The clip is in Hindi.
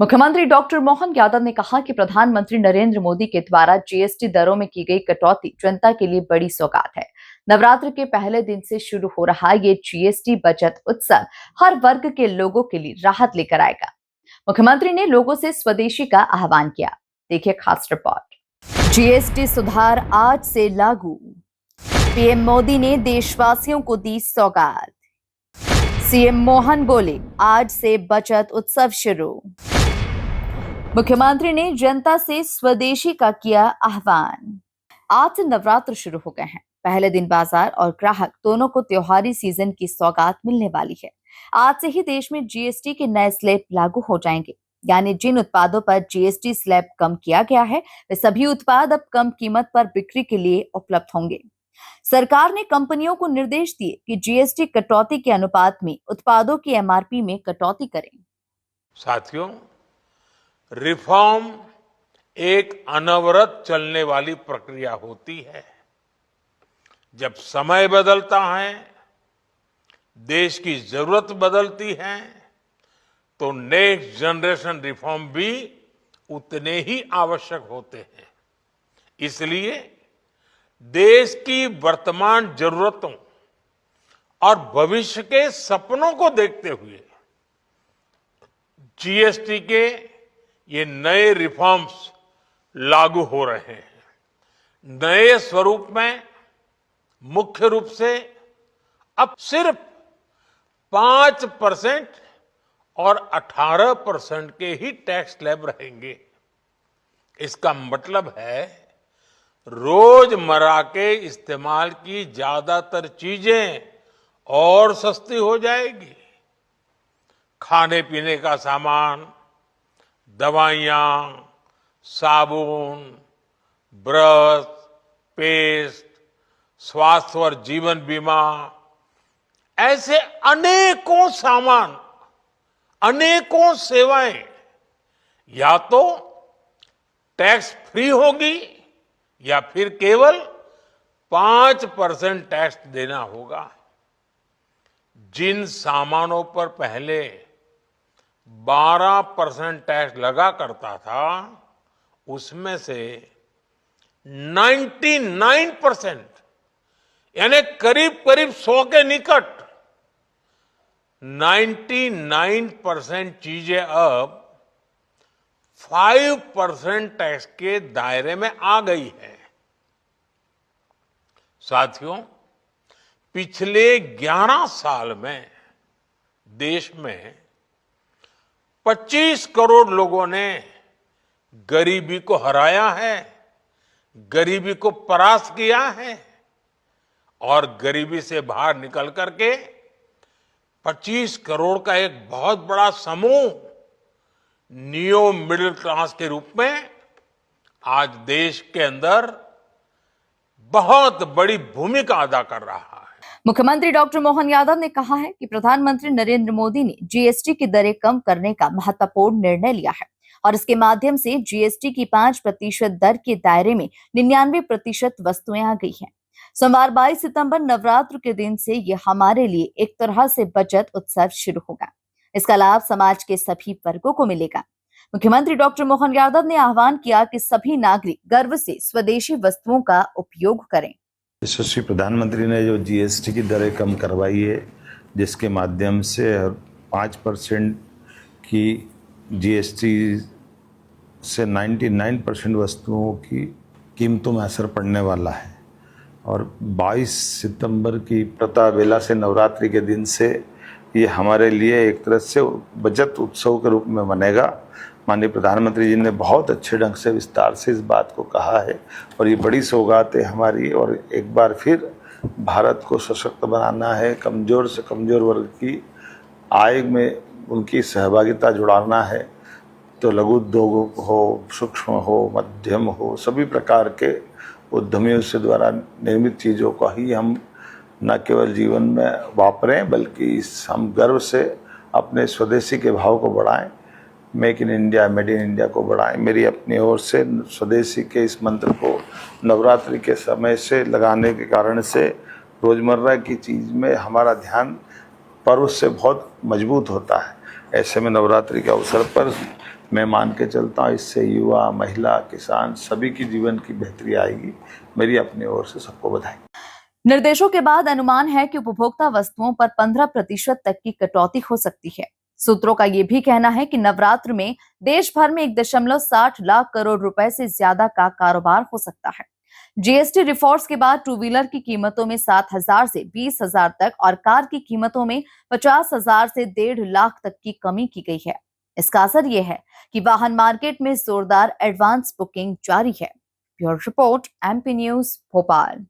मुख्यमंत्री डॉक्टर मोहन यादव ने कहा कि प्रधानमंत्री नरेंद्र मोदी के द्वारा जीएसटी दरों में की गई कटौती जनता के लिए बड़ी सौगात है। नवरात्र के पहले दिन से शुरू हो रहा ये जीएसटी बचत उत्सव हर वर्ग के लोगों के लिए राहत लेकर आएगा। मुख्यमंत्री ने लोगों से स्वदेशी का आह्वान किया। देखिए खास रिपोर्ट। जीएसटी सुधार आज से लागू, पीएम मोदी ने देशवासियों को दी सौगात। सीएम मोहन बोले, आज से बचत उत्सव शुरू। मुख्यमंत्री ने जनता से स्वदेशी का किया आह्वान। आज से नवरात्र शुरू हो गए हैं। पहले दिन बाजार और ग्राहक दोनों को त्योहारी सीजन की सौगात मिलने वाली है। आज से ही देश में जीएसटी के नए स्लैब लागू हो जाएंगे, यानी जिन उत्पादों पर जीएसटी स्लैब कम किया गया है वे सभी उत्पाद अब कम कीमत पर बिक्री के लिए उपलब्ध होंगे। सरकार ने कंपनियों को निर्देश दिए कि जीएसटी कटौती के अनुपात में उत्पादों की एमआरपी में कटौती करें। साथियों, रिफॉर्म एक अनवरत चलने वाली प्रक्रिया होती है। जब समय बदलता है, देश की जरूरत बदलती है, तो नेक्स्ट जनरेशन रिफॉर्म भी उतने ही आवश्यक होते हैं। इसलिए देश की वर्तमान जरूरतों और भविष्य के सपनों को देखते हुए जीएसटी के ये नए रिफॉर्म्स लागू हो रहे हैं। नए स्वरूप में मुख्य रूप से अब सिर्फ 5% और 18% के ही टैक्स स्लैब रहेंगे। इसका मतलब है रोजमर्रा के इस्तेमाल की ज्यादातर चीजें और सस्ती हो जाएगी। खाने पीने का सामान, दवाइयां, साबुन, ब्रश, पेस्ट, स्वास्थ्य और जीवन बीमा, ऐसे अनेकों सामान, अनेकों सेवाएं या तो टैक्स फ्री होगी या फिर केवल 5% टैक्स देना होगा। जिन सामानों पर पहले 12% टैक्स लगा करता था, उसमें से 99% यानी करीब करीब 100 के निकट 99% चीजें अब 5% टैक्स के दायरे में आ गई है। साथियों, पिछले 11 साल में देश में 25 करोड़ लोगों ने गरीबी को हराया है, गरीबी को परास्त किया है और गरीबी से बाहर निकल करके 25 करोड़ का एक बहुत बड़ा समूह नियो मिडिल क्लास के रूप में आज देश के अंदर बहुत बड़ी भूमिका अदा कर रहा है। मुख्यमंत्री डॉक्टर मोहन यादव ने कहा है कि प्रधानमंत्री नरेंद्र मोदी ने जीएसटी की दरें कम करने का महत्वपूर्ण निर्णय लिया है और इसके माध्यम से जीएसटी की 5% दर के दायरे में 99% वस्तुएं आ गई हैं। सोमवार 22 सितंबर नवरात्र के दिन से ये हमारे लिए एक तरह से बचत उत्सव शुरू होगा। इसका लाभ समाज के सभी वर्गों को मिलेगा। मुख्यमंत्री डॉक्टर मोहन यादव ने आह्वान किया कि सभी नागरिक गर्व से स्वदेशी वस्तुओं का उपयोग करें। यशस्वी प्रधानमंत्री ने जो जीएसटी की दरें कम करवाई है, जिसके माध्यम से 5% की जीएसटी से 99% वस्तुओं की कीमतों में असर पड़ने वाला है और 22 सितंबर की प्रतावेला से नवरात्रि के दिन से ये हमारे लिए एक तरह से बचत उत्सव के रूप में बनेगा। माननीय प्रधानमंत्री जी ने बहुत अच्छे ढंग से विस्तार से इस बात को कहा है और ये बड़ी सौगात है हमारी। और एक बार फिर भारत को सशक्त बनाना है, कमज़ोर से कमज़ोर वर्ग की आय में उनकी सहभागिता जुड़ाना है। तो लघु उद्योग हो, सूक्ष्म हो, मध्यम हो, सभी प्रकार के उद्यमियों से द्वारा निर्मित चीज़ों का ही हम न केवल जीवन में वापरें बल्कि हम गर्व से अपने स्वदेशी के भाव को बढ़ाएं, make in India, made in India को बढ़ाएं। मेरी अपनी ओर से स्वदेशी के इस मंत्र को नवरात्रि के समय से लगाने के कारण से रोज़मर्रा की चीज़ में हमारा ध्यान पर्व से बहुत मजबूत होता है। ऐसे में नवरात्रि के अवसर पर मैं मान के चलता हूँ इससे युवा, महिला, किसान सभी की जीवन की बेहतरी आएगी। मेरी अपनी ओर से सबको बधाई। निर्देशों के बाद अनुमान है कि उपभोक्ता वस्तुओं पर 15% तक की कटौती हो सकती है। सूत्रों का यह भी कहना है कि नवरात्र में देश भर में 1.60 लाख करोड़ रुपए से ज्यादा का कारोबार हो सकता है। जीएसटी रिफॉर्म्स के बाद टू व्हीलर की कीमतों में 7,000 से 20,000 तक और कार की कीमतों में 50,000 से 1.5 लाख तक की कमी की गई है। इसका असर यह है कि वाहन मार्केट में जोरदार एडवांस बुकिंग जारी है। Bureau report, MP news, Bhopal.